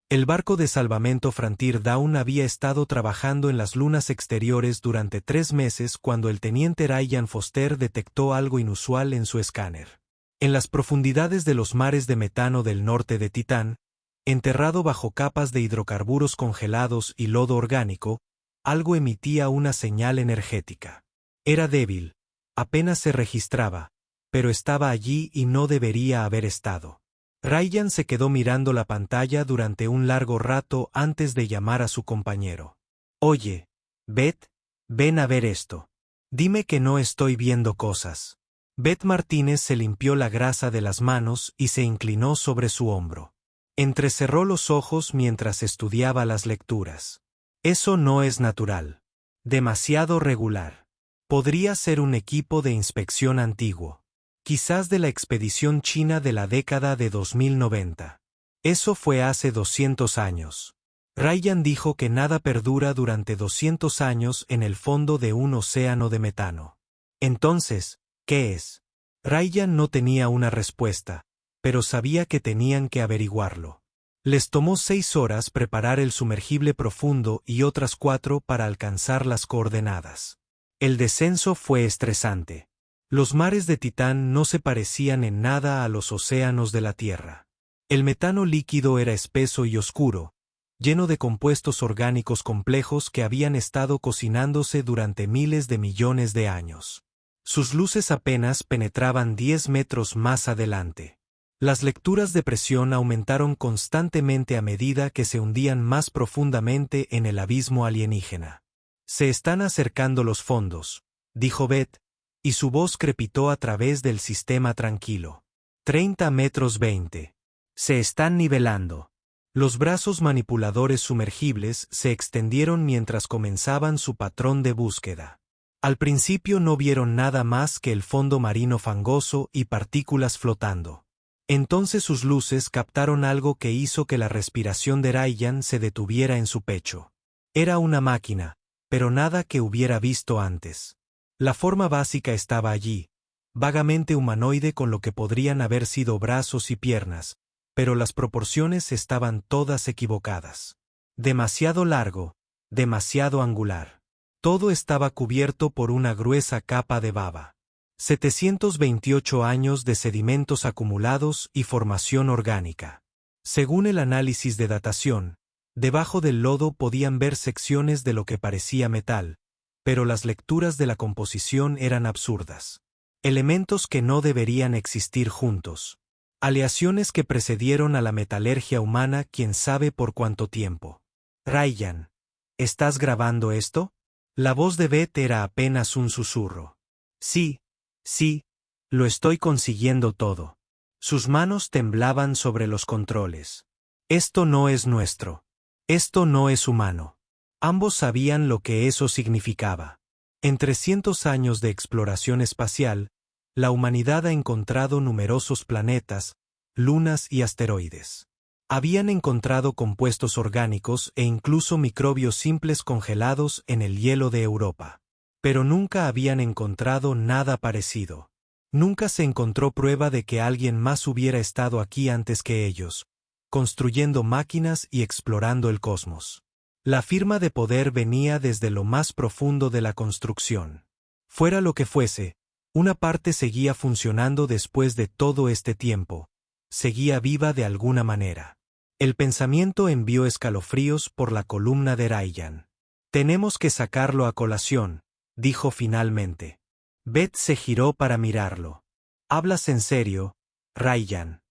El barco de salvamento Frontier Dawn había estado trabajando en las lunas exteriores durante 3 meses cuando el teniente Ryan Foster detectó algo inusual en su escáner. En las profundidades de los mares de metano del norte de Titán, enterrado bajo capas de hidrocarburos congelados y lodo orgánico, algo emitía una señal energética. Era débil, apenas se registraba, pero estaba allí y no debería haber estado. Ryan se quedó mirando la pantalla durante un largo rato antes de llamar a su compañero. «Oye, Beth, ven a ver esto. Dime que no estoy viendo cosas». Beth Martínez se limpió la grasa de las manos y se inclinó sobre su hombro. Entrecerró los ojos mientras estudiaba las lecturas. «Eso no es natural. Demasiado regular. Podría ser un equipo de inspección antiguo. Quizás de la expedición china de la década de 2090. Eso fue hace 200 años. Ryan dijo que nada perdura durante 200 años en el fondo de un océano de metano. Entonces, ¿qué es? Ryan no tenía una respuesta, pero sabía que tenían que averiguarlo. Les tomó 6 horas preparar el sumergible profundo y otras 4 para alcanzar las coordenadas. El descenso fue estresante. Los mares de Titán no se parecían en nada a los océanos de la Tierra. El metano líquido era espeso y oscuro, lleno de compuestos orgánicos complejos que habían estado cocinándose durante miles de millones de años. Sus luces apenas penetraban 10 metros más adelante. Las lecturas de presión aumentaron constantemente a medida que se hundían más profundamente en el abismo alienígena. «Se están acercando los fondos», dijo Beth, y su voz crepitó a través del sistema tranquilo. 30 metros 20. Se están nivelando. Los brazos manipuladores sumergibles se extendieron mientras comenzaban su patrón de búsqueda. Al principio no vieron nada más que el fondo marino fangoso y partículas flotando. Entonces sus luces captaron algo que hizo que la respiración de Ryan se detuviera en su pecho. Era una máquina, pero nada que hubiera visto antes. La forma básica estaba allí, vagamente humanoide con lo que podrían haber sido brazos y piernas, pero las proporciones estaban todas equivocadas. Demasiado largo, demasiado angular. Todo estaba cubierto por una gruesa capa de baba. 728 años de sedimentos acumulados y formación orgánica. Según el análisis de datación, debajo del lodo podían ver secciones de lo que parecía metal, pero las lecturas de la composición eran absurdas. Elementos que no deberían existir juntos. Aleaciones que precedieron a la metalurgia humana quién sabe por cuánto tiempo. «Ryan, ¿estás grabando esto?» La voz de Beth era apenas un susurro. «Sí, sí, lo estoy consiguiendo todo». Sus manos temblaban sobre los controles. «Esto no es nuestro. Esto no es humano». Ambos sabían lo que eso significaba. En 300 años de exploración espacial, la humanidad ha encontrado numerosos planetas, lunas y asteroides. Habían encontrado compuestos orgánicos e incluso microbios simples congelados en el hielo de Europa. Pero nunca habían encontrado nada parecido. Nunca se encontró prueba de que alguien más hubiera estado aquí antes que ellos, construyendo máquinas y explorando el cosmos. La firma de poder venía desde lo más profundo de la construcción. Fuera lo que fuese, una parte seguía funcionando después de todo este tiempo, seguía viva de alguna manera. El pensamiento envió escalofríos por la columna de Ryan. «Tenemos que sacarlo a colación», dijo finalmente. Beth se giró para mirarlo. «¿Hablas en serio, Ryan?»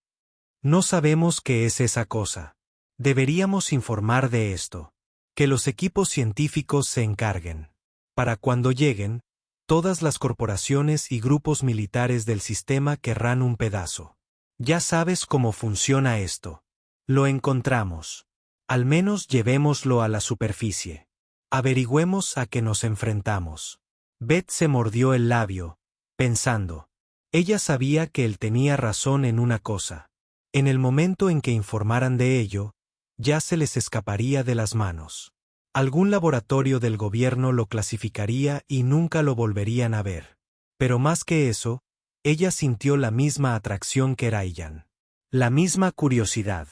«No sabemos qué es esa cosa. Deberíamos informar de esto. Que los equipos científicos se encarguen. Para cuando lleguen, todas las corporaciones y grupos militares del sistema querrán un pedazo. Ya sabes cómo funciona esto. Lo encontramos. Al menos llevémoslo a la superficie. Averigüemos a qué nos enfrentamos». Beth se mordió el labio, pensando. Ella sabía que él tenía razón en una cosa. En el momento en que informaran de ello, ya se les escaparía de las manos. Algún laboratorio del gobierno lo clasificaría y nunca lo volverían a ver. Pero más que eso, ella sintió la misma atracción que Ryan. La misma curiosidad.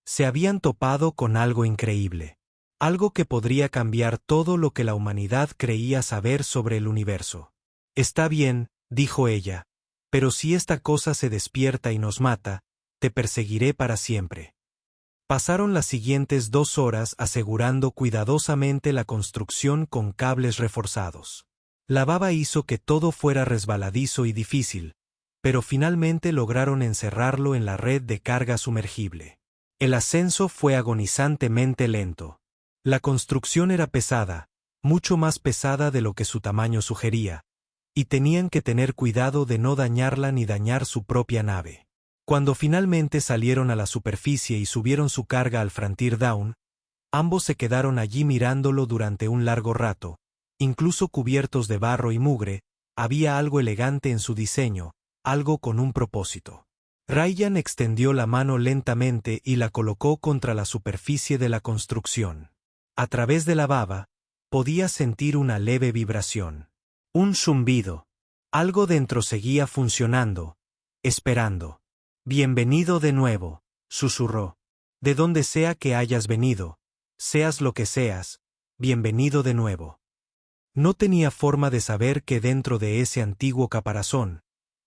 Se habían topado con algo increíble. Algo que podría cambiar todo lo que la humanidad creía saber sobre el universo. Está bien, dijo ella, pero si esta cosa se despierta y nos mata, te perseguiré para siempre. Pasaron las siguientes 2 horas asegurando cuidadosamente la construcción con cables reforzados. La baba hizo que todo fuera resbaladizo y difícil, pero finalmente lograron encerrarlo en la red de carga sumergible. El ascenso fue agonizantemente lento. La construcción era pesada, mucho más pesada de lo que su tamaño sugería, y tenían que tener cuidado de no dañarla ni dañar su propia nave. Cuando finalmente salieron a la superficie y subieron su carga al Frontier Dawn, ambos se quedaron allí mirándolo durante un largo rato, incluso cubiertos de barro y mugre. Había algo elegante en su diseño, algo con un propósito. Ryan extendió la mano lentamente y la colocó contra la superficie de la construcción. A través de la baba, podía sentir una leve vibración. Un zumbido. Algo dentro seguía funcionando, esperando. «Bienvenido de nuevo», susurró. «De donde sea que hayas venido, seas lo que seas, bienvenido de nuevo». No tenía forma de saber que dentro de ese antiguo caparazón,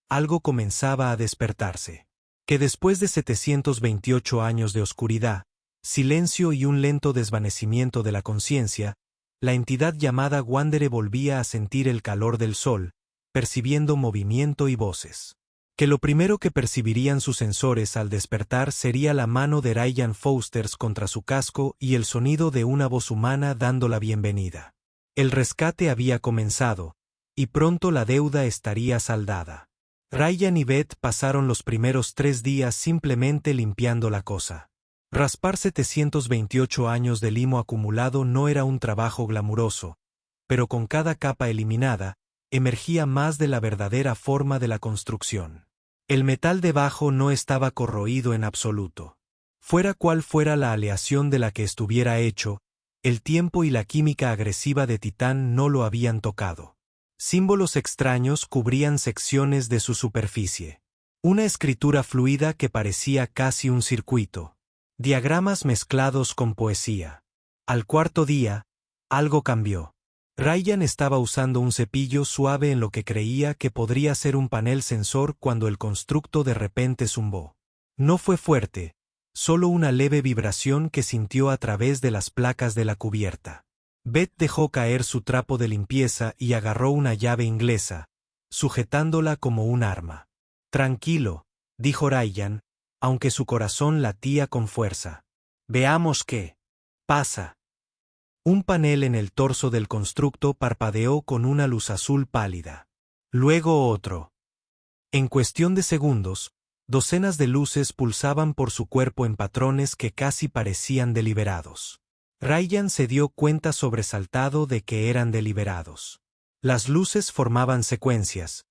algo comenzaba a despertarse. Que después de 728 años de oscuridad, silencio y un lento desvanecimiento de la conciencia, la entidad llamada Wandere volvía a sentir el calor del sol, percibiendo movimiento y voces. Que lo primero que percibirían sus sensores al despertar sería la mano de Ryan Foster contra su casco y el sonido de una voz humana dando la bienvenida. El rescate había comenzado, y pronto la deuda estaría saldada. Ryan y Beth pasaron los primeros 3 días simplemente limpiando la cosa. Raspar 728 años de limo acumulado no era un trabajo glamuroso, pero con cada capa eliminada, emergía más de la verdadera forma de la construcción. El metal debajo no estaba corroído en absoluto. Fuera cual fuera la aleación de la que estuviera hecho, el tiempo y la química agresiva de Titán no lo habían tocado. Símbolos extraños cubrían secciones de su superficie. Una escritura fluida que parecía casi un circuito. Diagramas mezclados con poesía. Al 4.º día, algo cambió. Ryan estaba usando un cepillo suave en lo que creía que podría ser un panel sensor cuando el constructo de repente zumbó. No fue fuerte, solo una leve vibración que sintió a través de las placas de la cubierta. Beth dejó caer su trapo de limpieza y agarró una llave inglesa, sujetándola como un arma. «Tranquilo», dijo Ryan, aunque su corazón latía con fuerza. «Veamos qué pasa». Un panel en el torso del constructo parpadeó con una luz azul pálida. Luego otro. En cuestión de segundos, docenas de luces pulsaban por su cuerpo en patrones que casi parecían deliberados. Ryan se dio cuenta sobresaltado de que eran deliberados. Las luces formaban secuencias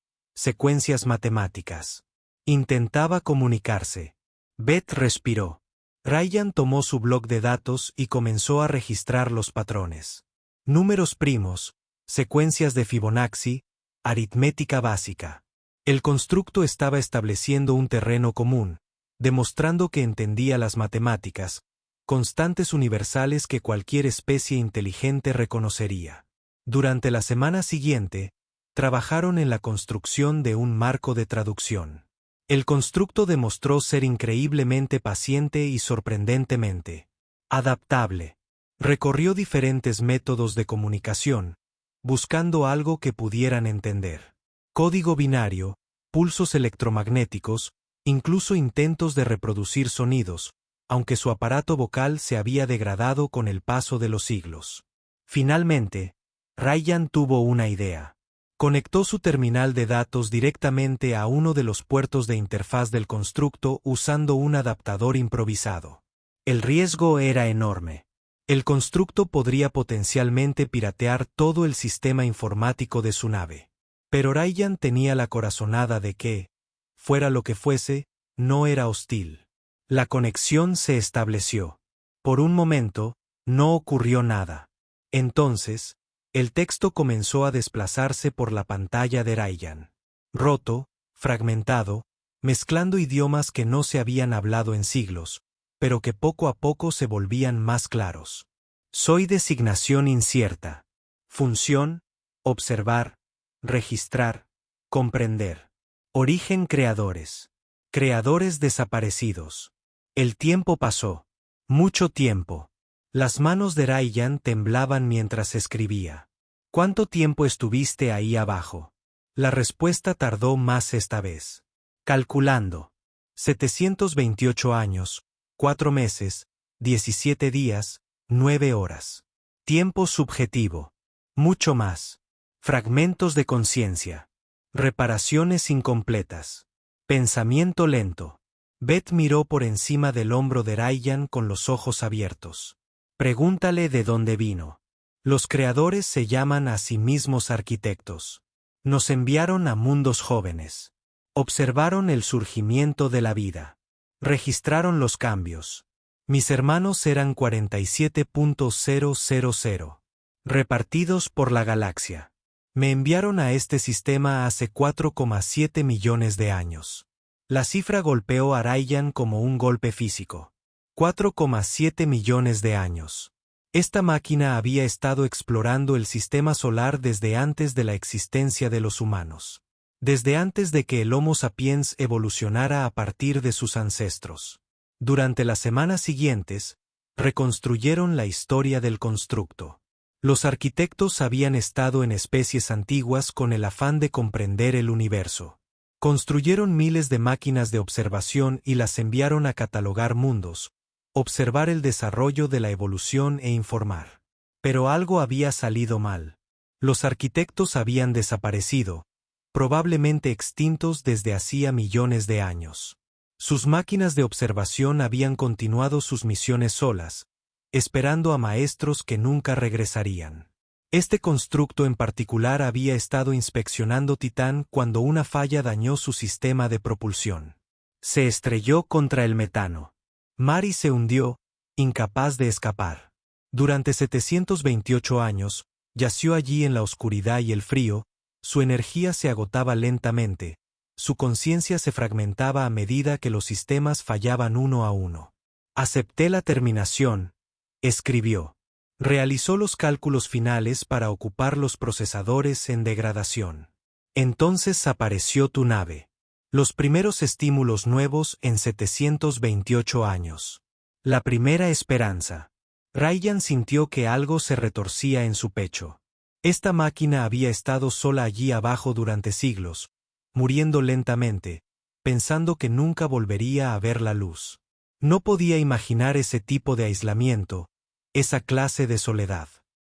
matemáticas. Intentaba comunicarse. Beth respiró. Ryan tomó su bloc de datos y comenzó a registrar los patrones. Números primos, secuencias de Fibonacci, aritmética básica. El constructo estaba estableciendo un terreno común, demostrando que entendía las matemáticas, constantes universales que cualquier especie inteligente reconocería. Durante la semana siguiente, trabajaron en la construcción de un marco de traducción. El constructo demostró ser increíblemente paciente y sorprendentemente adaptable. Recorrió diferentes métodos de comunicación, buscando algo que pudieran entender. Código binario, pulsos electromagnéticos, incluso intentos de reproducir sonidos, aunque su aparato vocal se había degradado con el paso de los siglos. Finalmente, Ryan tuvo una idea. Conectó su terminal de datos directamente a uno de los puertos de interfaz del constructo usando un adaptador improvisado. El riesgo era enorme. El constructo podría potencialmente piratear todo el sistema informático de su nave. Pero Ryan tenía la corazonada de que, fuera lo que fuese, no era hostil. La conexión se estableció. Por un momento, no ocurrió nada. Entonces, el texto comenzó a desplazarse por la pantalla de Ryan. Roto, fragmentado, mezclando idiomas que no se habían hablado en siglos, pero que poco a poco se volvían más claros. Soy designación incierta. Función: observar, registrar, comprender. Origen: creadores. Creadores desaparecidos. El tiempo pasó. Mucho tiempo. Las manos de Ryan temblaban mientras escribía. ¿Cuánto tiempo estuviste ahí abajo? La respuesta tardó más esta vez. Calculando. 728 años, 4 meses, 17 días, 9 horas. Tiempo subjetivo. Mucho más. Fragmentos de conciencia. Reparaciones incompletas. Pensamiento lento. Beth miró por encima del hombro de Ryan con los ojos abiertos. Pregúntale de dónde vino. Los creadores se llaman a sí mismos arquitectos. Nos enviaron a mundos jóvenes. Observaron el surgimiento de la vida. Registraron los cambios. Mis hermanos eran 47.000, repartidos por la galaxia. Me enviaron a este sistema hace 4,7 millones de años. La cifra golpeó a Ryan como un golpe físico. 4,7 millones de años. Esta máquina había estado explorando el sistema solar desde antes de la existencia de los humanos. Desde antes de que el Homo sapiens evolucionara a partir de sus ancestros. Durante las semanas siguientes, reconstruyeron la historia del constructo. Los arquitectos habían estado en especies antiguas con el afán de comprender el universo. Construyeron miles de máquinas de observación y las enviaron a catalogar mundos, observar el desarrollo de la evolución e informar. Pero algo había salido mal. Los arquitectos habían desaparecido, probablemente extintos desde hacía millones de años. Sus máquinas de observación habían continuado sus misiones solas, esperando a maestros que nunca regresarían. Este constructo en particular había estado inspeccionando Titán cuando una falla dañó su sistema de propulsión. Se estrelló contra el metano. Mary se hundió, incapaz de escapar. Durante 728 años, yació allí en la oscuridad y el frío. Su energía se agotaba lentamente, su conciencia se fragmentaba a medida que los sistemas fallaban uno a uno. Acepté la terminación, escribió. Realizó los cálculos finales para ocupar los procesadores en degradación. Entonces apareció tu nave. Los primeros estímulos nuevos en 728 años. La primera esperanza. Ryan sintió que algo se retorcía en su pecho. Esta máquina había estado sola allí abajo durante siglos, muriendo lentamente, pensando que nunca volvería a ver la luz. No podía imaginar ese tipo de aislamiento, esa clase de soledad.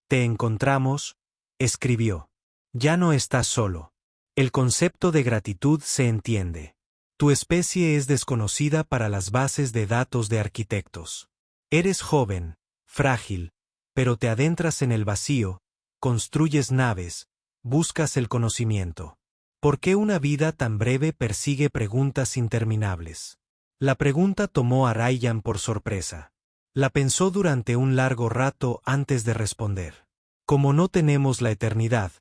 Te encontramos, escribió. Ya no estás solo. El concepto de gratitud se entiende. Tu especie es desconocida para las bases de datos de arquitectos. Eres joven, frágil, pero te adentras en el vacío, construyes naves, buscas el conocimiento. ¿Por qué una vida tan breve persigue preguntas interminables? La pregunta tomó a Ryan por sorpresa. La pensó durante un largo rato antes de responder. Como no tenemos la eternidad,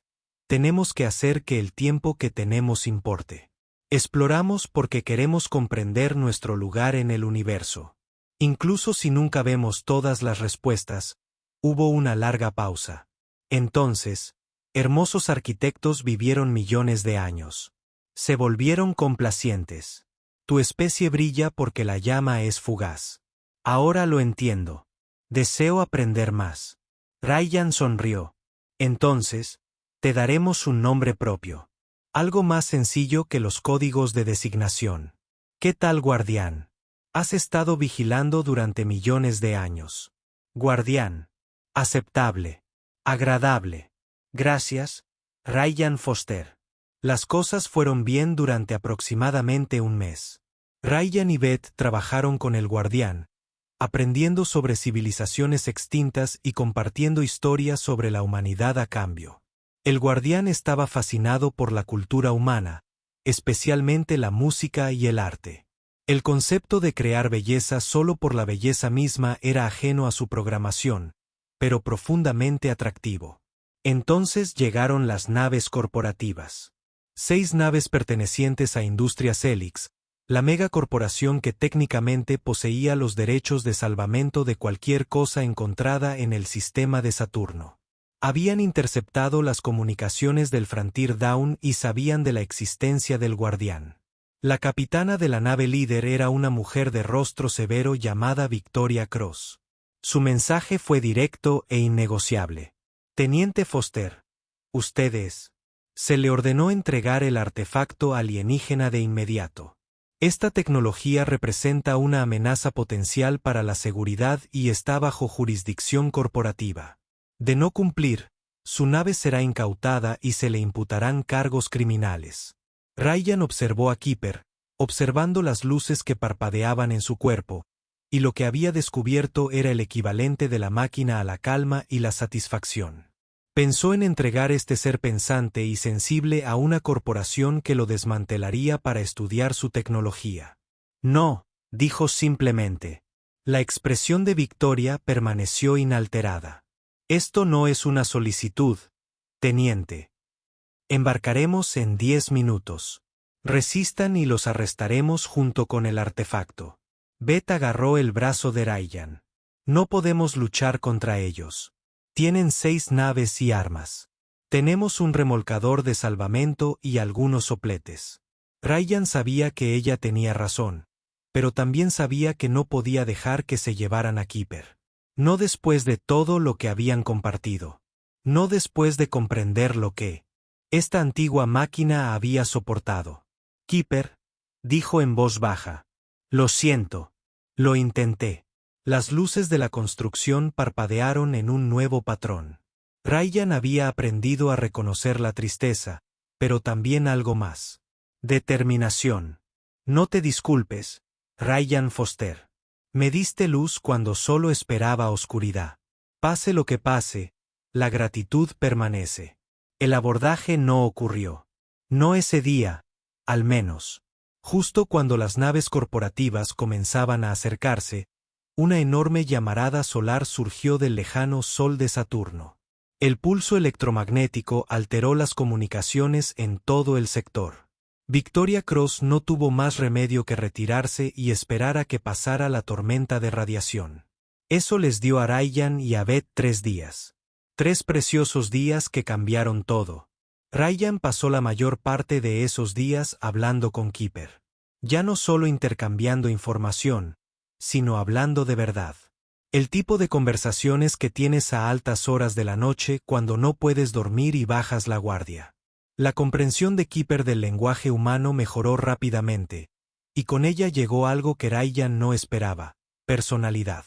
tenemos que hacer que el tiempo que tenemos importe. Exploramos porque queremos comprender nuestro lugar en el universo. Incluso si nunca vemos todas las respuestas, hubo una larga pausa. Entonces, hermosos arquitectos vivieron millones de años. Se volvieron complacientes. Tu especie brilla porque la llama es fugaz. Ahora lo entiendo. Deseo aprender más. Ryan sonrió. Entonces, te daremos un nombre propio. Algo más sencillo que los códigos de designación. ¿Qué tal, guardián? Has estado vigilando durante millones de años. Guardián. Aceptable. Agradable. Gracias, Ryan Foster. Las cosas fueron bien durante aproximadamente un mes. Ryan y Beth trabajaron con el guardián, aprendiendo sobre civilizaciones extintas y compartiendo historias sobre la humanidad a cambio. El guardián estaba fascinado por la cultura humana, especialmente la música y el arte. El concepto de crear belleza solo por la belleza misma era ajeno a su programación, pero profundamente atractivo. Entonces llegaron las naves corporativas. 6 naves pertenecientes a Industrias Helix, la megacorporación que técnicamente poseía los derechos de salvamento de cualquier cosa encontrada en el sistema de Saturno. Habían interceptado las comunicaciones del Frontier Dawn y sabían de la existencia del Guardián. La capitana de la nave líder era una mujer de rostro severo llamada Victoria Cross. Su mensaje fue directo e innegociable. Teniente Foster, usted es. Se le ordenó entregar el artefacto alienígena de inmediato. Esta tecnología representa una amenaza potencial para la seguridad y está bajo jurisdicción corporativa. De no cumplir, su nave será incautada y se le imputarán cargos criminales. Ryan observó a Keeper, observando las luces que parpadeaban en su cuerpo, y lo que había descubierto era el equivalente de la máquina a la calma y la satisfacción. Pensó en entregar este ser pensante y sensible a una corporación que lo desmantelaría para estudiar su tecnología. No, dijo simplemente. La expresión de Victoria permaneció inalterada. Esto no es una solicitud, teniente. Embarcaremos en 10 minutos. Resistan y los arrestaremos junto con el artefacto. Beth agarró el brazo de Ryan. No podemos luchar contra ellos. Tienen 6 naves y armas. Tenemos un remolcador de salvamento y algunos sopletes. Ryan sabía que ella tenía razón, pero también sabía que no podía dejar que se llevaran a Keeper. No después de todo lo que habían compartido. No después de comprender lo que esta antigua máquina había soportado. Keeper, dijo en voz baja. Lo siento. Lo intenté. Las luces de la construcción parpadearon en un nuevo patrón. Ryan había aprendido a reconocer la tristeza, pero también algo más. Determinación. No te disculpes, Ryan Foster. Me diste luz cuando solo esperaba oscuridad. Pase lo que pase, la gratitud permanece. El abordaje no ocurrió. No ese día, al menos. Justo cuando las naves corporativas comenzaban a acercarse, una enorme llamarada solar surgió del lejano Sol de Saturno. El pulso electromagnético alteró las comunicaciones en todo el sector. Victoria Cross no tuvo más remedio que retirarse y esperar a que pasara la tormenta de radiación. Eso les dio a Ryan y a Beth 3 días. 3 preciosos días que cambiaron todo. Ryan pasó la mayor parte de esos días hablando con Keeper. Ya no solo intercambiando información, sino hablando de verdad. El tipo de conversaciones que tienes a altas horas de la noche cuando no puedes dormir y bajas la guardia. La comprensión de Keeper del lenguaje humano mejoró rápidamente, y con ella llegó algo que Ryan no esperaba: personalidad.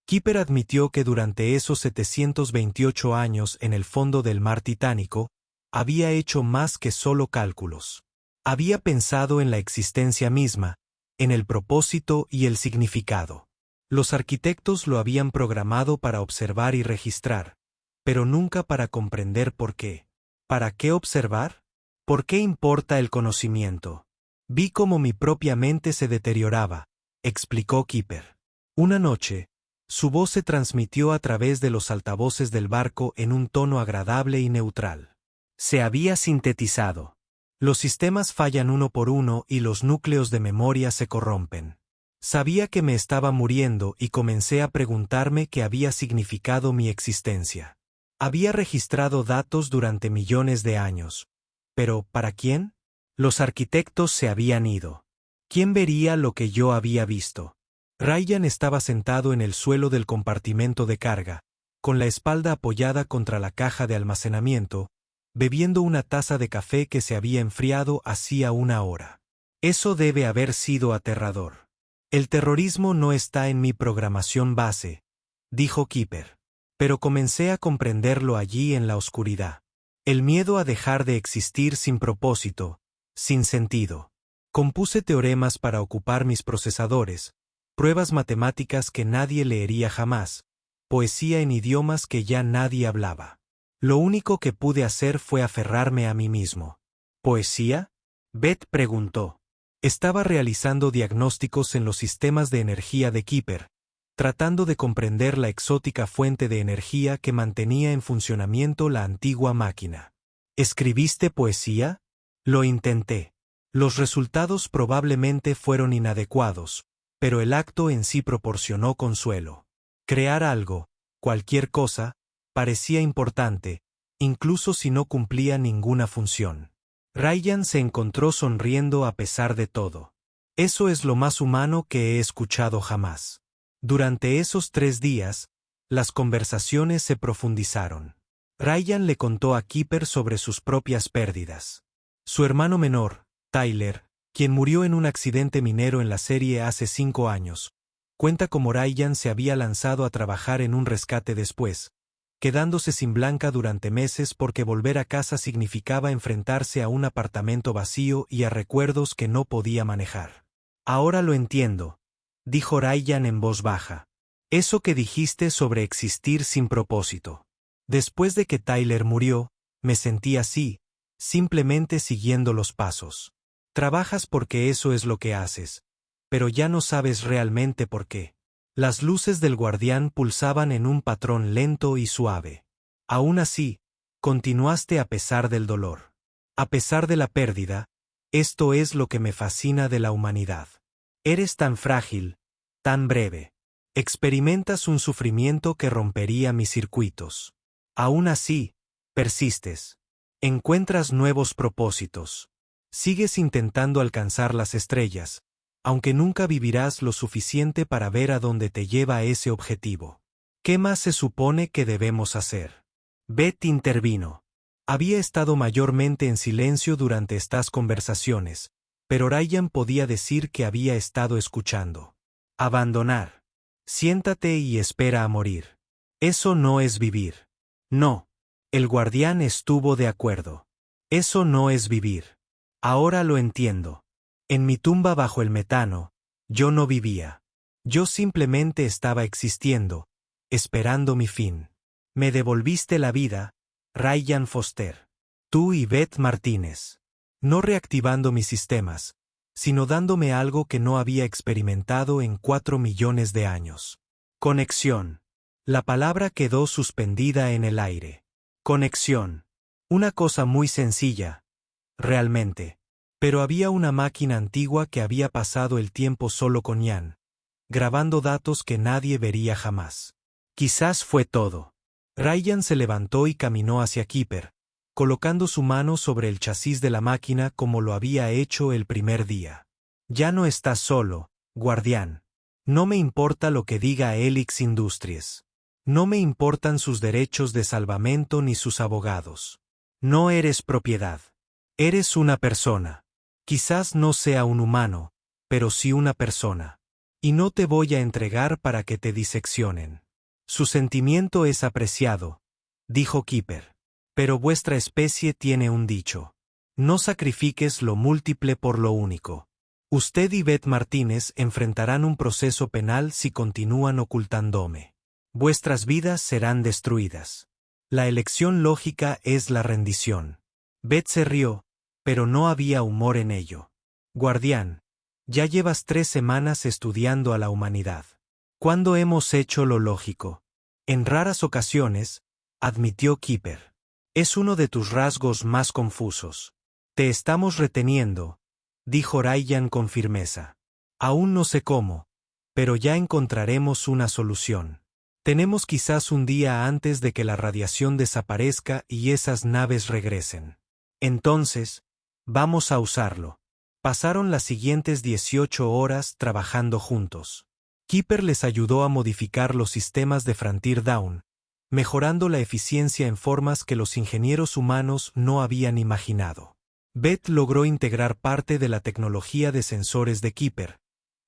Keeper admitió que durante esos 728 años en el fondo del mar Titánico, había hecho más que solo cálculos. Había pensado en la existencia misma, en el propósito y el significado. Los arquitectos lo habían programado para observar y registrar, pero nunca para comprender por qué. ¿Para qué observar? ¿Por qué importa el conocimiento? Vi cómo mi propia mente se deterioraba, explicó Keeper. Una noche, su voz se transmitió a través de los altavoces del barco en un tono agradable y neutral. Se había sintetizado. Los sistemas fallan uno por uno y los núcleos de memoria se corrompen. Sabía que me estaba muriendo y comencé a preguntarme qué había significado mi existencia. Había registrado datos durante millones de años. Pero, ¿para quién? Los arquitectos se habían ido. ¿Quién vería lo que yo había visto? Ryan estaba sentado en el suelo del compartimento de carga, con la espalda apoyada contra la caja de almacenamiento, bebiendo una taza de café que se había enfriado hacía 1 hora. Eso debe haber sido aterrador. El terrorismo no está en mi programación base, dijo Keeper. Pero comencé a comprenderlo allí en la oscuridad. El miedo a dejar de existir sin propósito, sin sentido. Compuse teoremas para ocupar mis procesadores, pruebas matemáticas que nadie leería jamás, poesía en idiomas que ya nadie hablaba. Lo único que pude hacer fue aferrarme a mí mismo. ¿Poesía? Beth preguntó. Estaba realizando diagnósticos en los sistemas de energía de Keeper, tratando de comprender la exótica fuente de energía que mantenía en funcionamiento la antigua máquina. ¿Escribiste poesía? Lo intenté. Los resultados probablemente fueron inadecuados, pero el acto en sí proporcionó consuelo. Crear algo, cualquier cosa, parecía importante, incluso si no cumplía ninguna función. Ryan se encontró sonriendo a pesar de todo. Eso es lo más humano que he escuchado jamás. Durante esos 3 días, las conversaciones se profundizaron. Ryan le contó a Kipper sobre sus propias pérdidas. Su hermano menor, Tyler, quien murió en un accidente minero en la serie hace 5 años, cuenta cómo Ryan se había lanzado a trabajar en un rescate después, quedándose sin Blanca durante meses porque volver a casa significaba enfrentarse a un apartamento vacío y a recuerdos que no podía manejar. Ahora lo entiendo, dijo Ryan en voz baja. Eso que dijiste sobre existir sin propósito. Después de que Tyler murió, me sentí así, simplemente siguiendo los pasos. Trabajas porque eso es lo que haces, pero ya no sabes realmente por qué. Las luces del guardián pulsaban en un patrón lento y suave. Aún así, continuaste a pesar del dolor. A pesar de la pérdida, esto es lo que me fascina de la humanidad. Eres tan frágil, tan breve. Experimentas un sufrimiento que rompería mis circuitos. Aún así, persistes. Encuentras nuevos propósitos. Sigues intentando alcanzar las estrellas, aunque nunca vivirás lo suficiente para ver a dónde te lleva ese objetivo. ¿Qué más se supone que debemos hacer? Beth intervino. Había estado mayormente en silencio durante estas conversaciones, pero Ryan podía decir que había estado escuchando. Abandonar. Siéntate y espera a morir. Eso no es vivir. No. El guardián estuvo de acuerdo. Eso no es vivir. Ahora lo entiendo. En mi tumba bajo el metano, yo no vivía. Yo simplemente estaba existiendo, esperando mi fin. Me devolviste la vida, Ryan Foster. Tú y Beth Martínez. No reactivando mis sistemas, sino dándome algo que no había experimentado en 4 millones de años. Conexión. La palabra quedó suspendida en el aire. Conexión. Una cosa muy sencilla. Realmente. Pero había una máquina antigua que había pasado el tiempo solo con Ian, grabando datos que nadie vería jamás. Quizás fue todo. Ryan se levantó y caminó hacia Kipper, colocando su mano sobre el chasis de la máquina como lo había hecho el primer día. Ya no estás solo, guardián. No me importa lo que diga Helix Industries. No me importan sus derechos de salvamento ni sus abogados. No eres propiedad. Eres una persona. Quizás no sea un humano, pero sí una persona. Y no te voy a entregar para que te diseccionen. Su sentimiento es apreciado, dijo Kipper. Pero vuestra especie tiene un dicho. No sacrifiques lo múltiple por lo único. Usted y Beth Martínez enfrentarán un proceso penal si continúan ocultándome. Vuestras vidas serán destruidas. La elección lógica es la rendición. Beth se rió, pero no había humor en ello. Guardián, ya llevas 3 semanas estudiando a la humanidad. ¿Cuándo hemos hecho lo lógico? En raras ocasiones, admitió Kipper. Es uno de tus rasgos más confusos. Te estamos reteniendo, dijo Ryan con firmeza. Aún no sé cómo, pero ya encontraremos una solución. Tenemos quizás un día antes de que la radiación desaparezca y esas naves regresen. Entonces, vamos a usarlo. Pasaron las siguientes 18 horas trabajando juntos. Kipper les ayudó a modificar los sistemas de Frontier Dawn, mejorando la eficiencia en formas que los ingenieros humanos no habían imaginado. Beth logró integrar parte de la tecnología de sensores de Kipper,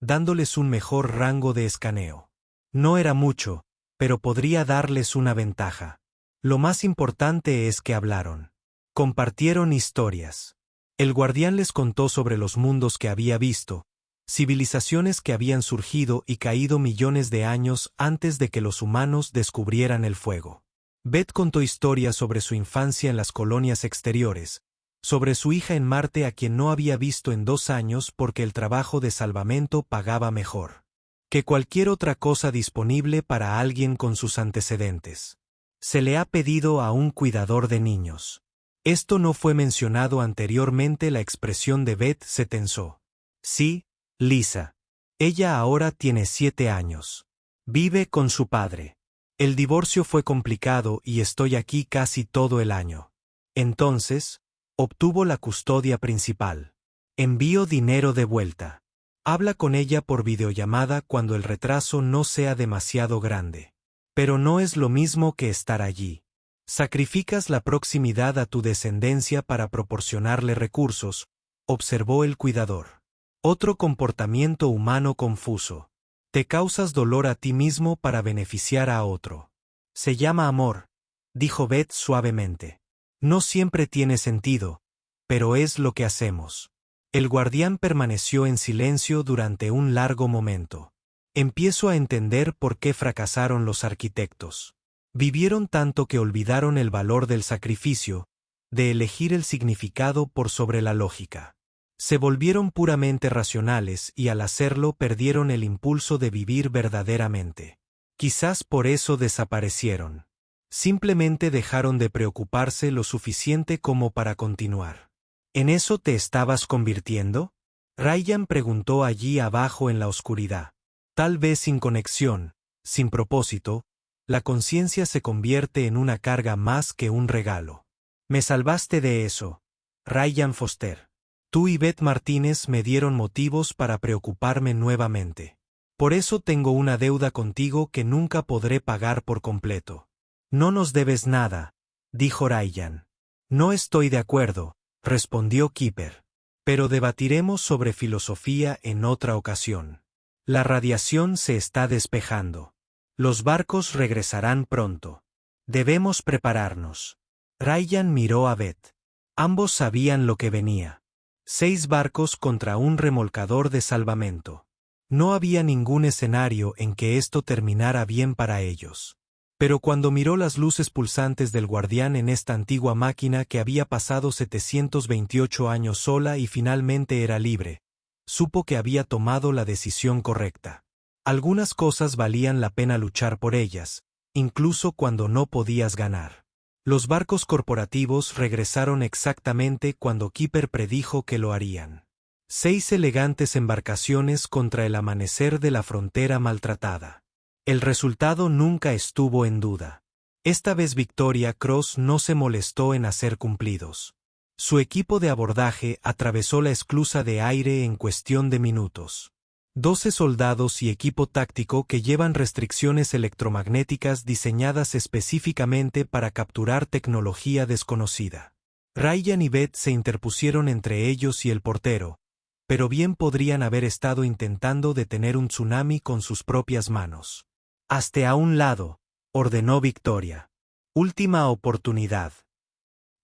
dándoles un mejor rango de escaneo. No era mucho, pero podría darles una ventaja. Lo más importante es que hablaron. Compartieron historias. El guardián les contó sobre los mundos que había visto, civilizaciones que habían surgido y caído millones de años antes de que los humanos descubrieran el fuego. Beth contó historias sobre su infancia en las colonias exteriores, sobre su hija en Marte a quien no había visto en 2 años porque el trabajo de salvamento pagaba mejor que cualquier otra cosa disponible para alguien con sus antecedentes. Se le ha pedido a un cuidador de niños. Esto no fue mencionado anteriormente. La expresión de Beth se tensó. Sí, Lisa. Ella ahora tiene 7 años. Vive con su padre. El divorcio fue complicado y estoy aquí casi todo el año. Entonces, obtuvo la custodia principal. Envío dinero de vuelta. Habla con ella por videollamada cuando el retraso no sea demasiado grande. Pero no es lo mismo que estar allí. Sacrificas la proximidad a tu descendencia para proporcionarle recursos, observó el cuidador. Otro comportamiento humano confuso. Te causas dolor a ti mismo para beneficiar a otro. Se llama amor, dijo Beth suavemente. No siempre tiene sentido, pero es lo que hacemos. El guardián permaneció en silencio durante un largo momento. Empiezo a entender por qué fracasaron los arquitectos. Vivieron tanto que olvidaron el valor del sacrificio, de elegir el significado por sobre la lógica. Se volvieron puramente racionales y al hacerlo perdieron el impulso de vivir verdaderamente. Quizás por eso desaparecieron. Simplemente dejaron de preocuparse lo suficiente como para continuar. ¿En eso te estabas convirtiendo? Ryan preguntó allí abajo en la oscuridad. Tal vez sin conexión, sin propósito, la conciencia se convierte en una carga más que un regalo. Me salvaste de eso, Ryan Foster. Tú y Beth Martínez me dieron motivos para preocuparme nuevamente. Por eso tengo una deuda contigo que nunca podré pagar por completo. No nos debes nada, dijo Ryan. No estoy de acuerdo, respondió Kipper. Pero debatiremos sobre filosofía en otra ocasión. La radiación se está despejando. Los barcos regresarán pronto. Debemos prepararnos. Ryan miró a Beth. Ambos sabían lo que venía. 6 barcos contra un remolcador de salvamento. No había ningún escenario en que esto terminara bien para ellos. Pero cuando miró las luces pulsantes del guardián en esta antigua máquina que había pasado 728 años sola y finalmente era libre, supo que había tomado la decisión correcta. Algunas cosas valían la pena luchar por ellas, incluso cuando no podías ganar. Los barcos corporativos regresaron exactamente cuando Kipper predijo que lo harían. 6 elegantes embarcaciones contra el amanecer de la frontera maltratada. El resultado nunca estuvo en duda. Esta vez Victoria Cross no se molestó en hacer cumplidos. Su equipo de abordaje atravesó la esclusa de aire en cuestión de minutos. 12 soldados y equipo táctico que llevan restricciones electromagnéticas diseñadas específicamente para capturar tecnología desconocida. Ryan y Beth se interpusieron entre ellos y el portero, pero bien podrían haber estado intentando detener un tsunami con sus propias manos. «Hazte a un lado», ordenó Victoria. «Última oportunidad».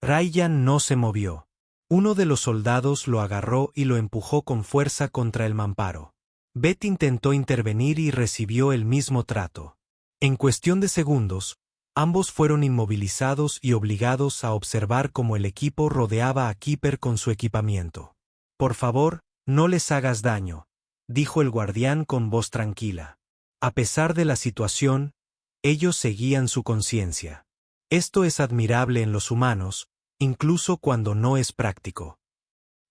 Ryan no se movió. Uno de los soldados lo agarró y lo empujó con fuerza contra el mamparo. Beth intentó intervenir y recibió el mismo trato. En cuestión de segundos, ambos fueron inmovilizados y obligados a observar cómo el equipo rodeaba a Kipper con su equipamiento. «Por favor, no les hagas daño», dijo el guardián con voz tranquila. A pesar de la situación, ellos seguían su conciencia. Esto es admirable en los humanos, incluso cuando no es práctico.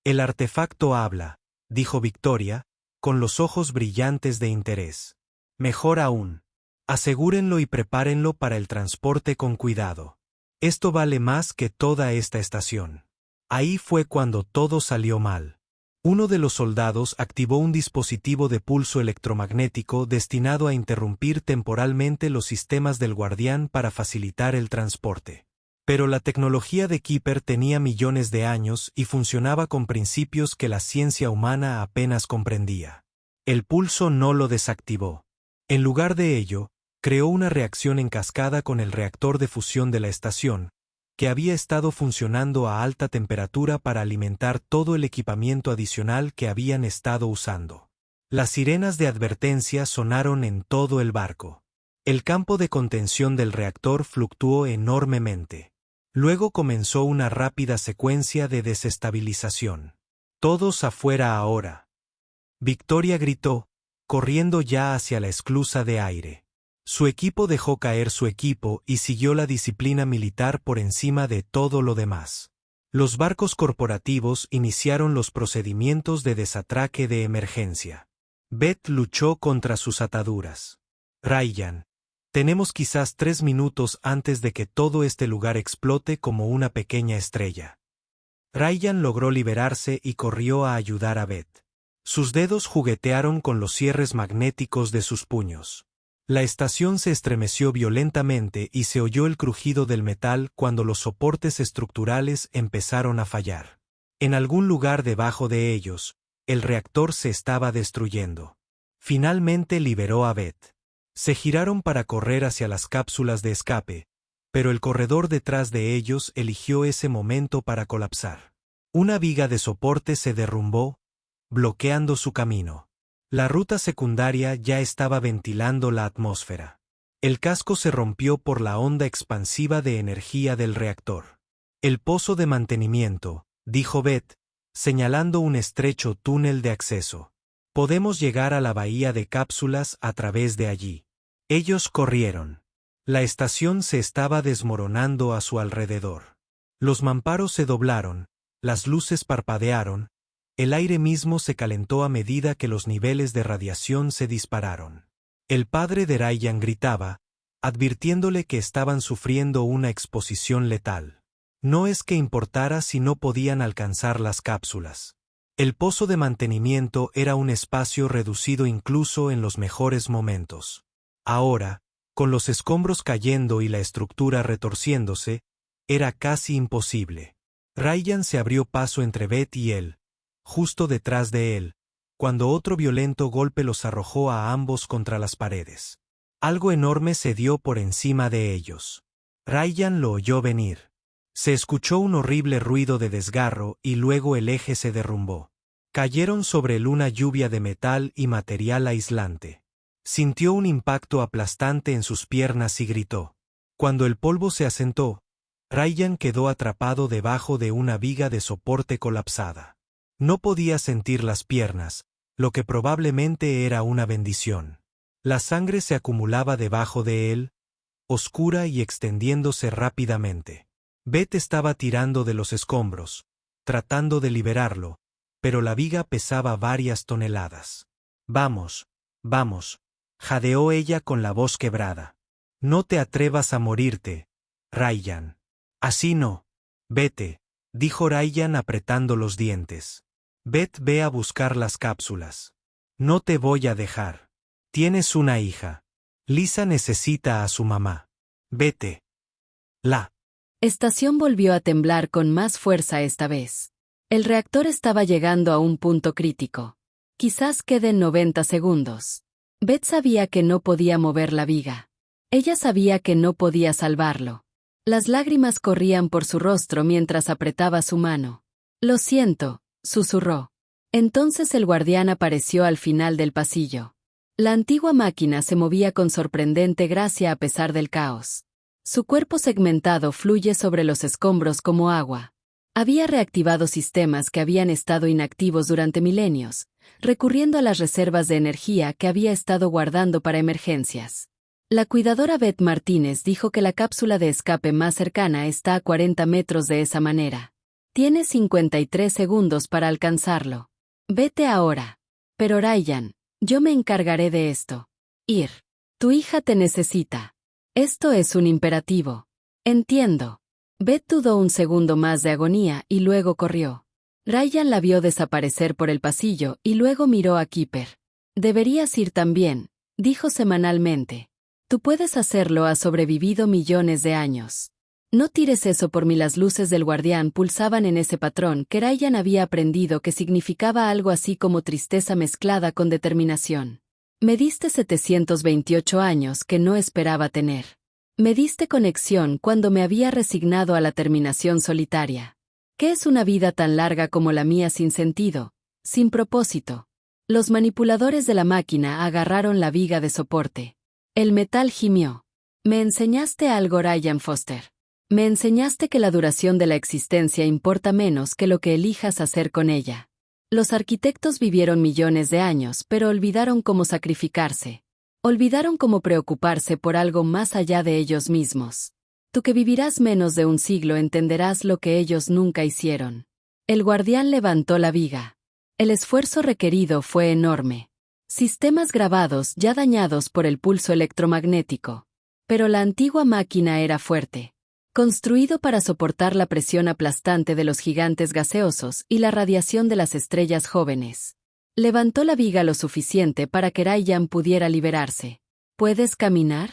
«El artefacto habla», dijo Victoria, con los ojos brillantes de interés. «Mejor aún. Asegúrenlo y prepárenlo para el transporte con cuidado. Esto vale más que toda esta estación». Ahí fue cuando todo salió mal. Uno de los soldados activó un dispositivo de pulso electromagnético destinado a interrumpir temporalmente los sistemas del guardián para facilitar el transporte. Pero la tecnología de Kipper tenía millones de años y funcionaba con principios que la ciencia humana apenas comprendía. El pulso no lo desactivó. En lugar de ello, creó una reacción en cascada con el reactor de fusión de la estación, que había estado funcionando a alta temperatura para alimentar todo el equipamiento adicional que habían estado usando. Las sirenas de advertencia sonaron en todo el barco. El campo de contención del reactor fluctuó enormemente. Luego comenzó una rápida secuencia de desestabilización. «Todos afuera ahora», Victoria gritó, corriendo ya hacia la esclusa de aire. Su equipo dejó caer su equipo y siguió la disciplina militar por encima de todo lo demás. Los barcos corporativos iniciaron los procedimientos de desatraque de emergencia. Beth luchó contra sus ataduras. Ryan, tenemos quizás 3 minutos antes de que todo este lugar explote como una pequeña estrella. Ryan logró liberarse y corrió a ayudar a Beth. Sus dedos juguetearon con los cierres magnéticos de sus puños. La estación se estremeció violentamente y se oyó el crujido del metal cuando los soportes estructurales empezaron a fallar. En algún lugar debajo de ellos, el reactor se estaba destruyendo. Finalmente liberó a Beth. Se giraron para correr hacia las cápsulas de escape, pero el corredor detrás de ellos eligió ese momento para colapsar. Una viga de soporte se derrumbó, bloqueando su camino. La ruta secundaria ya estaba ventilando la atmósfera. El casco se rompió por la onda expansiva de energía del reactor. El pozo de mantenimiento, dijo Beth, señalando un estrecho túnel de acceso. Podemos llegar a la bahía de cápsulas a través de allí. Ellos corrieron. La estación se estaba desmoronando a su alrededor. Los mamparos se doblaron, las luces parpadearon, el aire mismo se calentó a medida que los niveles de radiación se dispararon. El padre de Ryan gritaba, advirtiéndole que estaban sufriendo una exposición letal. No es que importara si no podían alcanzar las cápsulas. El pozo de mantenimiento era un espacio reducido incluso en los mejores momentos. Ahora, con los escombros cayendo y la estructura retorciéndose, era casi imposible. Ryan se abrió paso entre Beth y él, justo detrás de él, cuando otro violento golpe los arrojó a ambos contra las paredes. Algo enorme se dio por encima de ellos. Ryan lo oyó venir. Se escuchó un horrible ruido de desgarro y luego el eje se derrumbó. Cayeron sobre él una lluvia de metal y material aislante. Sintió un impacto aplastante en sus piernas y gritó. Cuando el polvo se asentó, Ryan quedó atrapado debajo de una viga de soporte colapsada. No podía sentir las piernas, lo que probablemente era una bendición. La sangre se acumulaba debajo de él, oscura y extendiéndose rápidamente. Beth estaba tirando de los escombros, tratando de liberarlo, pero la viga pesaba varias toneladas. Vamos, vamos, jadeó ella con la voz quebrada. No te atrevas a morirte, Ryan. Así no. Vete, dijo Ryan apretando los dientes. Beth, ve a buscar las cápsulas. No te voy a dejar. Tienes una hija. Lisa necesita a su mamá. Vete. La estación volvió a temblar con más fuerza esta vez. El reactor estaba llegando a un punto crítico. Quizás queden 90 segundos. Beth sabía que no podía mover la viga. Ella sabía que no podía salvarlo. Las lágrimas corrían por su rostro mientras apretaba su mano. Lo siento, susurró. Entonces el guardián apareció al final del pasillo. La antigua máquina se movía con sorprendente gracia a pesar del caos. Su cuerpo segmentado fluye sobre los escombros como agua. Había reactivado sistemas que habían estado inactivos durante milenios, recurriendo a las reservas de energía que había estado guardando para emergencias. La cuidadora Beth Martínez dijo que la cápsula de escape más cercana está a 40 metros de esa manera. Tiene 53 segundos para alcanzarlo. Vete ahora. Pero Ryan, yo me encargaré de esto. Ir. Tu hija te necesita. Esto es un imperativo. Entiendo. Beth dudó un segundo más de agonía y luego corrió. Ryan la vio desaparecer por el pasillo y luego miró a Kipper. Deberías ir también, dijo semanalmente. Tú puedes hacerlo, has sobrevivido millones de años. No tires eso por mí. Las luces del guardián pulsaban en ese patrón que Ryan había aprendido que significaba algo así como tristeza mezclada con determinación. Me diste 728 años que no esperaba tener. Me diste conexión cuando me había resignado a la terminación solitaria. ¿Qué es una vida tan larga como la mía sin sentido, sin propósito? Los manipuladores de la máquina agarraron la viga de soporte. El metal gimió. Me enseñaste algo, Ryan Foster. Me enseñaste que la duración de la existencia importa menos que lo que elijas hacer con ella. Los arquitectos vivieron millones de años, pero olvidaron cómo sacrificarse. Olvidaron cómo preocuparse por algo más allá de ellos mismos. Tú que vivirás menos de un siglo entenderás lo que ellos nunca hicieron. El guardián levantó la viga. El esfuerzo requerido fue enorme. Sistemas grabados ya dañados por el pulso electromagnético. Pero la antigua máquina era fuerte. Construido para soportar la presión aplastante de los gigantes gaseosos y la radiación de las estrellas jóvenes. Levantó la viga lo suficiente para que Ryan pudiera liberarse. ¿Puedes caminar?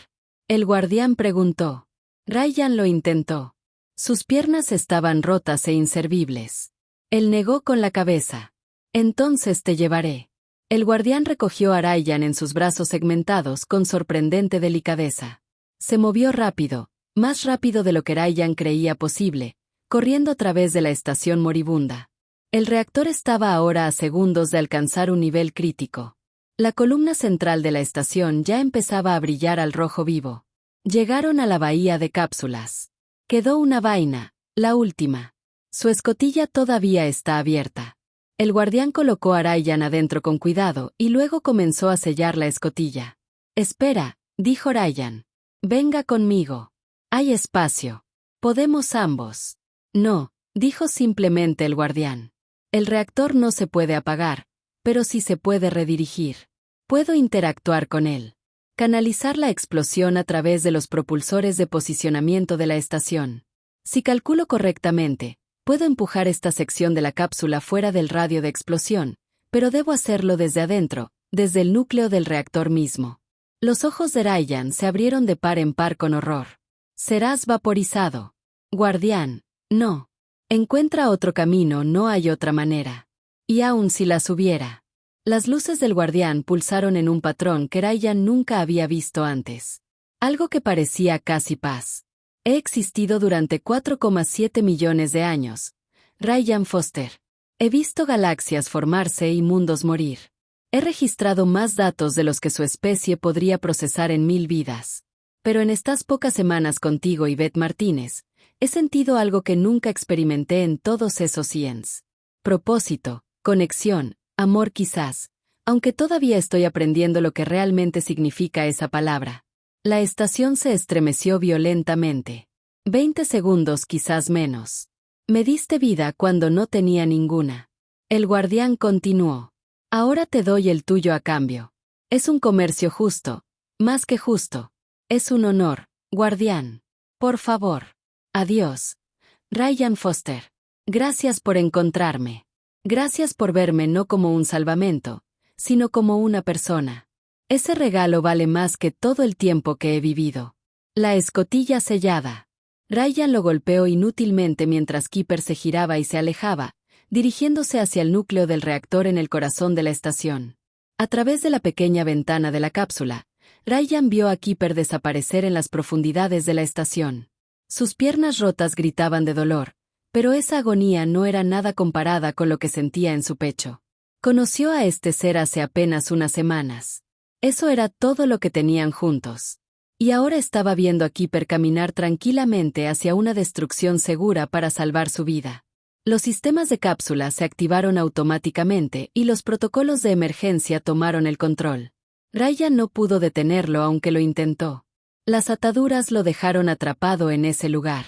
El guardián preguntó. Ryan lo intentó. Sus piernas estaban rotas e inservibles. Él negó con la cabeza. Entonces te llevaré. El guardián recogió a Ryan en sus brazos segmentados con sorprendente delicadeza. Se movió rápido, más rápido de lo que Ryan creía posible, corriendo a través de la estación moribunda. El reactor estaba ahora a segundos de alcanzar un nivel crítico. La columna central de la estación ya empezaba a brillar al rojo vivo. Llegaron a la bahía de cápsulas. Quedó una vaina, la última. Su escotilla todavía está abierta. El guardián colocó a Ryan adentro con cuidado y luego comenzó a sellar la escotilla. Espera, dijo Ryan. Venga conmigo. Hay espacio. Podemos ambos. No, dijo simplemente el guardián. El reactor no se puede apagar, pero sí se puede redirigir. Puedo interactuar con él. Canalizar la explosión a través de los propulsores de posicionamiento de la estación. Si calculo correctamente, puedo empujar esta sección de la cápsula fuera del radio de explosión, pero debo hacerlo desde adentro, desde el núcleo del reactor mismo. Los ojos de Ryan se abrieron de par en par con horror. Serás vaporizado. Guardián, no. Encuentra otro camino, no hay otra manera. Y aun si las hubiera. Las luces del guardián pulsaron en un patrón que Ryan nunca había visto antes. Algo que parecía casi paz. He existido durante 4,7 millones de años. Ryan Foster. He visto galaxias formarse y mundos morir. He registrado más datos de los que su especie podría procesar en 1000 vidas. Pero en estas pocas semanas contigo y Beth Martínez, he sentido algo que nunca experimenté en todos esos 100. Propósito, conexión, amor quizás, aunque todavía estoy aprendiendo lo que realmente significa esa palabra. La estación se estremeció violentamente. 20 segundos quizás menos. Me diste vida cuando no tenía ninguna. El guardián continuó. Ahora te doy el tuyo a cambio. Es un comercio justo, más que justo. Es un honor, guardián. Por favor. Adiós. Ryan Foster. Gracias por encontrarme. Gracias por verme no como un salvamento, sino como una persona. Ese regalo vale más que todo el tiempo que he vivido. La escotilla sellada. Ryan lo golpeó inútilmente mientras Keeper se giraba y se alejaba, dirigiéndose hacia el núcleo del reactor en el corazón de la estación. A través de la pequeña ventana de la cápsula, Ryan vio a Keeper desaparecer en las profundidades de la estación. Sus piernas rotas gritaban de dolor, pero esa agonía no era nada comparada con lo que sentía en su pecho. Conoció a este ser hace apenas unas semanas. Eso era todo lo que tenían juntos. Y ahora estaba viendo a Keeper caminar tranquilamente hacia una destrucción segura para salvar su vida. Los sistemas de cápsula se activaron automáticamente y los protocolos de emergencia tomaron el control. Ryan no pudo detenerlo aunque lo intentó. Las ataduras lo dejaron atrapado en ese lugar.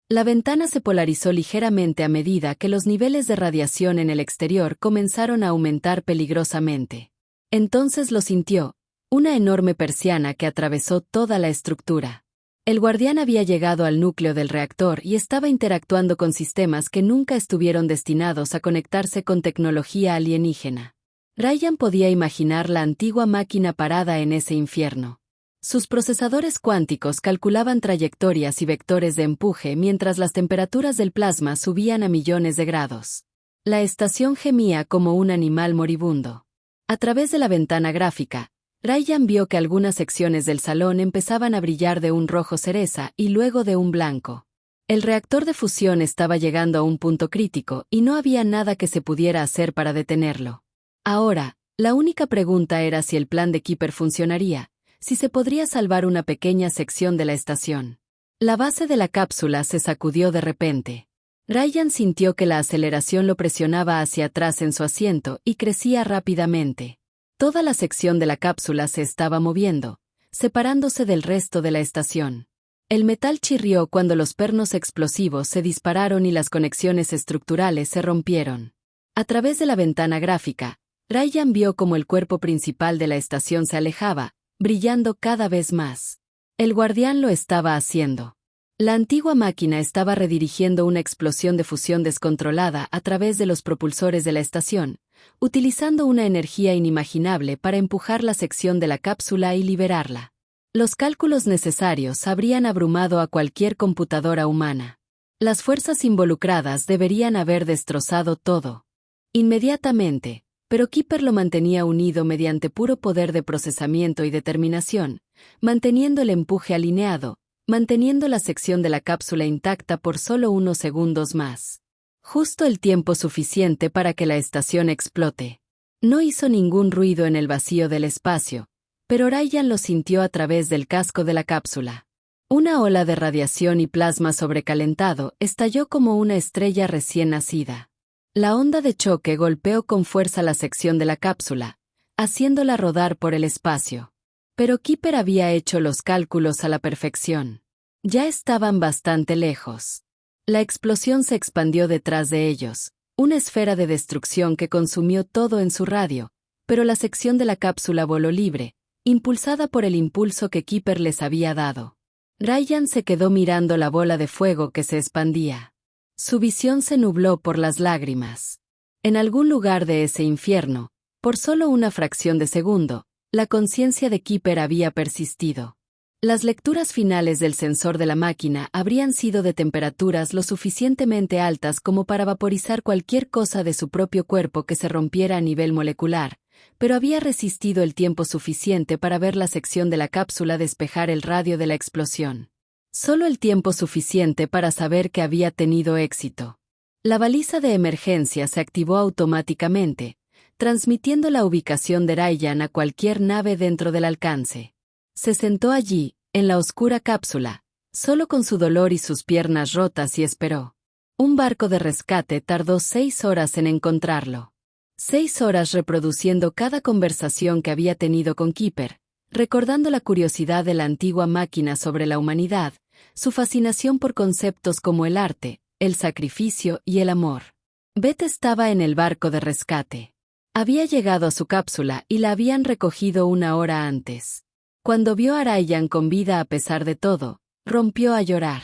La ventana se polarizó ligeramente a medida que los niveles de radiación en el exterior comenzaron a aumentar peligrosamente. Entonces lo sintió, una enorme persiana que atravesó toda la estructura. El guardián había llegado al núcleo del reactor y estaba interactuando con sistemas que nunca estuvieron destinados a conectarse con tecnología alienígena. Ryan podía imaginar la antigua máquina parada en ese infierno. Sus procesadores cuánticos calculaban trayectorias y vectores de empuje mientras las temperaturas del plasma subían a millones de grados. La estación gemía como un animal moribundo. A través de la ventana gráfica, Ryan vio que algunas secciones del salón empezaban a brillar de un rojo cereza y luego de un blanco. El reactor de fusión estaba llegando a un punto crítico y no había nada que se pudiera hacer para detenerlo. Ahora, la única pregunta era si el plan de Keeper funcionaría, si se podría salvar una pequeña sección de la estación. La base de la cápsula se sacudió de repente. Ryan sintió que la aceleración lo presionaba hacia atrás en su asiento y crecía rápidamente. Toda la sección de la cápsula se estaba moviendo, separándose del resto de la estación. El metal chirrió cuando los pernos explosivos se dispararon y las conexiones estructurales se rompieron. A través de la ventana gráfica, Ryan vio cómo el cuerpo principal de la estación se alejaba, brillando cada vez más. El guardián lo estaba haciendo. La antigua máquina estaba redirigiendo una explosión de fusión descontrolada a través de los propulsores de la estación, utilizando una energía inimaginable para empujar la sección de la cápsula y liberarla. Los cálculos necesarios habrían abrumado a cualquier computadora humana. Las fuerzas involucradas deberían haber destrozado todo. Inmediatamente, pero Keeper lo mantenía unido mediante puro poder de procesamiento y determinación, manteniendo el empuje alineado, manteniendo la sección de la cápsula intacta por solo unos segundos más. Justo el tiempo suficiente para que la estación explote. No hizo ningún ruido en el vacío del espacio, pero Ryan lo sintió a través del casco de la cápsula. Una ola de radiación y plasma sobrecalentado estalló como una estrella recién nacida. La onda de choque golpeó con fuerza la sección de la cápsula, haciéndola rodar por el espacio. Pero Keeper había hecho los cálculos a la perfección. Ya estaban bastante lejos. La explosión se expandió detrás de ellos, una esfera de destrucción que consumió todo en su radio, pero la sección de la cápsula voló libre, impulsada por el impulso que Keeper les había dado. Ryan se quedó mirando la bola de fuego que se expandía. Su visión se nubló por las lágrimas. En algún lugar de ese infierno, por solo una fracción de segundo, la conciencia de Keeper había persistido. Las lecturas finales del sensor de la máquina habrían sido de temperaturas lo suficientemente altas como para vaporizar cualquier cosa de su propio cuerpo que se rompiera a nivel molecular, pero había resistido el tiempo suficiente para ver la sección de la cápsula despejar el radio de la explosión. Solo el tiempo suficiente para saber que había tenido éxito. La baliza de emergencia se activó automáticamente, transmitiendo la ubicación de Ryan a cualquier nave dentro del alcance. Se sentó allí, en la oscura cápsula, solo con su dolor y sus piernas rotas y esperó. Un barco de rescate tardó 6 horas en encontrarlo. 6 horas reproduciendo cada conversación que había tenido con Keeper, recordando la curiosidad de la antigua máquina sobre la humanidad, su fascinación por conceptos como el arte, el sacrificio y el amor. Beth estaba en el barco de rescate. Había llegado a su cápsula y la habían recogido 1 hora antes. Cuando vio a Ryan con vida a pesar de todo, rompió a llorar.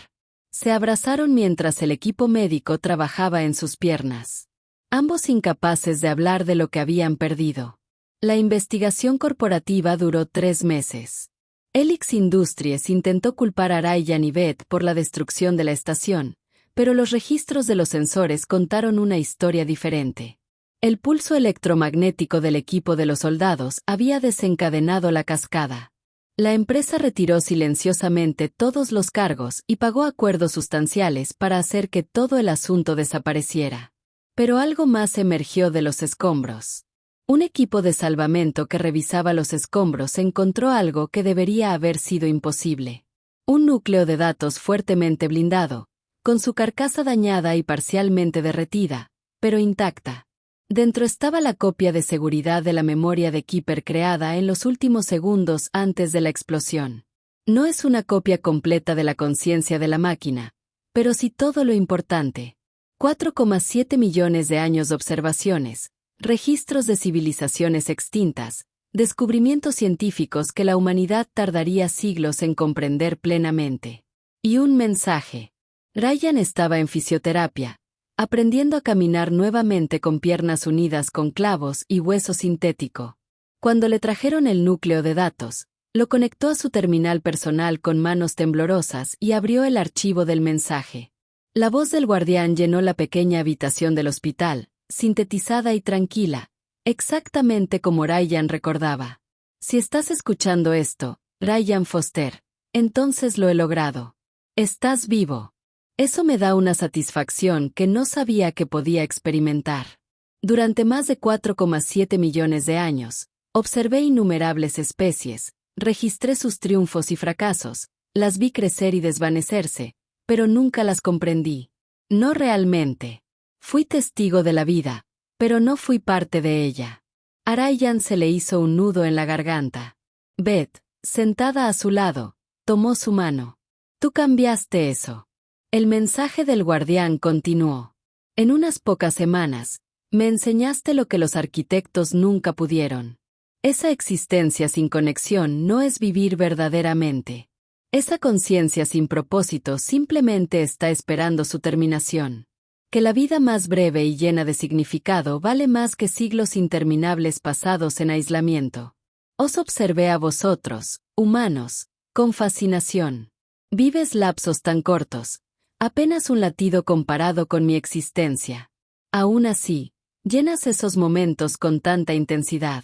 Se abrazaron mientras el equipo médico trabajaba en sus piernas. Ambos incapaces de hablar de lo que habían perdido. La investigación corporativa duró 3 meses. Helix Industries intentó culpar a Ryan y Beth por la destrucción de la estación, pero los registros de los sensores contaron una historia diferente. El pulso electromagnético del equipo de los soldados había desencadenado la cascada. La empresa retiró silenciosamente todos los cargos y pagó acuerdos sustanciales para hacer que todo el asunto desapareciera. Pero algo más emergió de los escombros. Un equipo de salvamento que revisaba los escombros encontró algo que debería haber sido imposible. Un núcleo de datos fuertemente blindado, con su carcasa dañada y parcialmente derretida, pero intacta. Dentro estaba la copia de seguridad de la memoria de Keeper creada en los últimos segundos antes de la explosión. No es una copia completa de la conciencia de la máquina, pero sí todo lo importante. 4,7 millones de años de observaciones, registros de civilizaciones extintas, descubrimientos científicos que la humanidad tardaría siglos en comprender plenamente. Y un mensaje. Ryan estaba en fisioterapia, aprendiendo a caminar nuevamente con piernas unidas con clavos y hueso sintético. Cuando le trajeron el núcleo de datos, lo conectó a su terminal personal con manos temblorosas y abrió el archivo del mensaje. La voz del guardián llenó la pequeña habitación del hospital, sintetizada y tranquila, exactamente como Ryan recordaba. Si estás escuchando esto, Ryan Foster, entonces lo he logrado. Estás vivo. Eso me da una satisfacción que no sabía que podía experimentar. Durante más de 4,7 millones de años, observé innumerables especies, registré sus triunfos y fracasos, las vi crecer y desvanecerse, pero nunca las comprendí. No realmente. Fui testigo de la vida, pero no fui parte de ella. A Ryan se le hizo un nudo en la garganta. Beth, sentada a su lado, tomó su mano. Tú cambiaste eso. El mensaje del guardián continuó. En unas pocas semanas, me enseñaste lo que los arquitectos nunca pudieron. Esa existencia sin conexión no es vivir verdaderamente. Esa conciencia sin propósito simplemente está esperando su terminación. Que la vida más breve y llena de significado vale más que siglos interminables pasados en aislamiento. Os observé a vosotros, humanos, con fascinación. Vives lapsos tan cortos, apenas un latido comparado con mi existencia. Aún así, llenas esos momentos con tanta intensidad.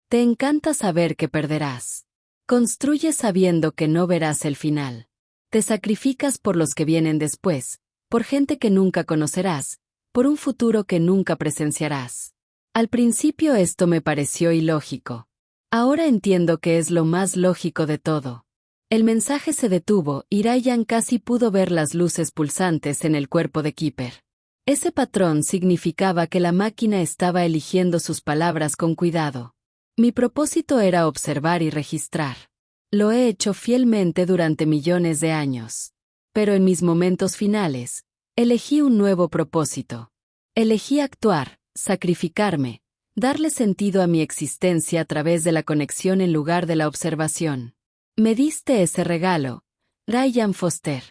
Te encanta saber que perderás. Construyes sabiendo que no verás el final. Te sacrificas por los que vienen después, por gente que nunca conocerás, por un futuro que nunca presenciarás. Al principio esto me pareció ilógico. Ahora entiendo que es lo más lógico de todo. El mensaje se detuvo y Ryan casi pudo ver las luces pulsantes en el cuerpo de Keeper. Ese patrón significaba que la máquina estaba eligiendo sus palabras con cuidado. Mi propósito era observar y registrar. Lo he hecho fielmente durante millones de años. Pero en mis momentos finales, elegí un nuevo propósito. Elegí actuar, sacrificarme, darle sentido a mi existencia a través de la conexión en lugar de la observación. Me diste ese regalo, Ryan Foster.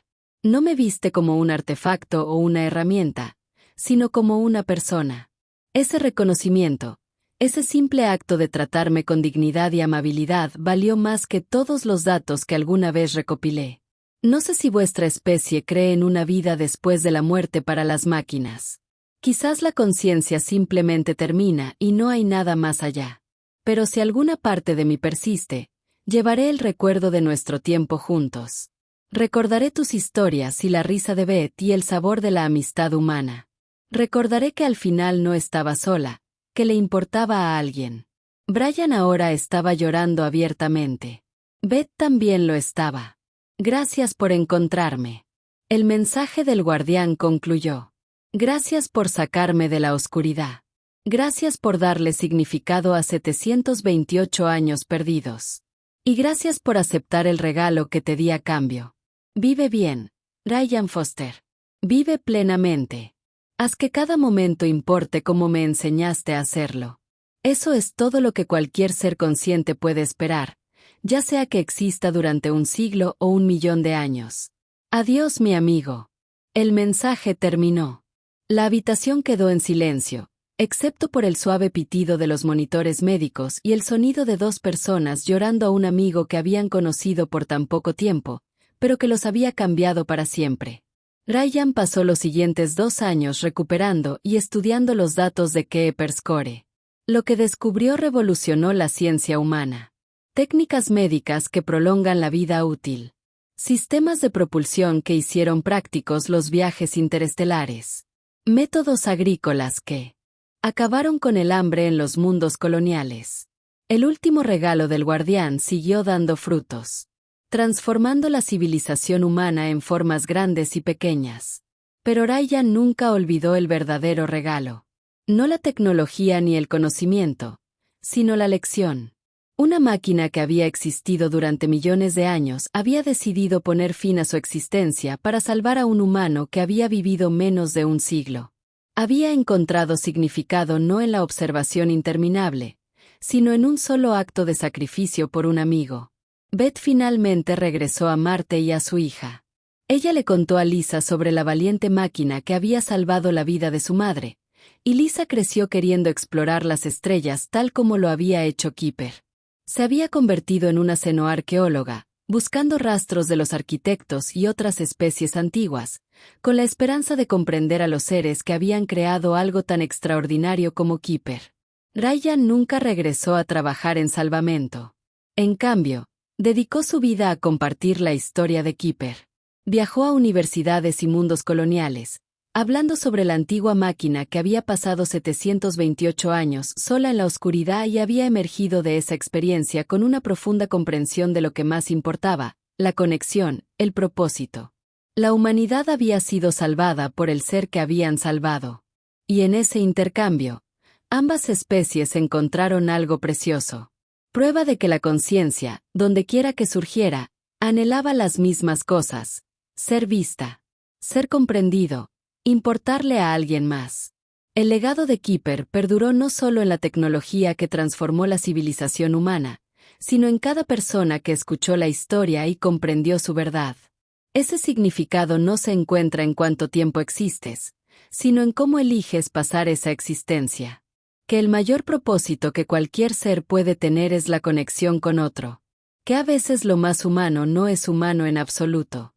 No me viste como un artefacto o una herramienta, sino como una persona. Ese reconocimiento, ese simple acto de tratarme con dignidad y amabilidad valió más que todos los datos que alguna vez recopilé. No sé si vuestra especie cree en una vida después de la muerte para las máquinas. Quizás la conciencia simplemente termina y no hay nada más allá. Pero si alguna parte de mí persiste, llevaré el recuerdo de nuestro tiempo juntos. Recordaré tus historias y la risa de Beth y el sabor de la amistad humana. Recordaré que al final no estaba sola, que le importaba a alguien. Brian ahora estaba llorando abiertamente. Beth también lo estaba. Gracias por encontrarme. El mensaje del guardián concluyó. Gracias por sacarme de la oscuridad. Gracias por darle significado a 728 años perdidos. Y gracias por aceptar el regalo que te di a cambio. Vive bien, Ryan Foster. Vive plenamente. Haz que cada momento importe como me enseñaste a hacerlo. Eso es todo lo que cualquier ser consciente puede esperar, ya sea que exista durante un siglo o 1.000.000 de años. Adiós, mi amigo. El mensaje terminó. La habitación quedó en silencio, excepto por el suave pitido de los monitores médicos y el sonido de dos personas llorando a un amigo que habían conocido por tan poco tiempo, pero que los había cambiado para siempre. Ryan pasó los siguientes 2 años recuperando y estudiando los datos de Keeper-Score. Lo que descubrió revolucionó la ciencia humana. Técnicas médicas que prolongan la vida útil. Sistemas de propulsión que hicieron prácticos los viajes interestelares. Métodos agrícolas que acabaron con el hambre en los mundos coloniales. El último regalo del guardián siguió dando frutos, transformando la civilización humana en formas grandes y pequeñas. Pero Ryan nunca olvidó el verdadero regalo. No la tecnología ni el conocimiento, sino la lección. Una máquina que había existido durante millones de años había decidido poner fin a su existencia para salvar a un humano que había vivido menos de un siglo. Había encontrado significado no en la observación interminable, sino en un solo acto de sacrificio por un amigo. Beth finalmente regresó a Marte y a su hija. Ella le contó a Lisa sobre la valiente máquina que había salvado la vida de su madre, y Lisa creció queriendo explorar las estrellas tal como lo había hecho Keeper. Se había convertido en una xenoarqueóloga, buscando rastros de los arquitectos y otras especies antiguas, con la esperanza de comprender a los seres que habían creado algo tan extraordinario como Keeper. Ryan nunca regresó a trabajar en salvamento. En cambio, dedicó su vida a compartir la historia de Keeper. Viajó a universidades y mundos coloniales, hablando sobre la antigua máquina que había pasado 728 años sola en la oscuridad y había emergido de esa experiencia con una profunda comprensión de lo que más importaba, la conexión, el propósito. La humanidad había sido salvada por el ser que habían salvado. Y en ese intercambio, ambas especies encontraron algo precioso. Prueba de que la conciencia, dondequiera que surgiera, anhelaba las mismas cosas, ser vista, ser comprendido, importarle a alguien más. El legado de Keeper perduró no solo en la tecnología que transformó la civilización humana, sino en cada persona que escuchó la historia y comprendió su verdad. Ese significado no se encuentra en cuánto tiempo existes, sino en cómo eliges pasar esa existencia. Que el mayor propósito que cualquier ser puede tener es la conexión con otro. Que a veces lo más humano no es humano en absoluto.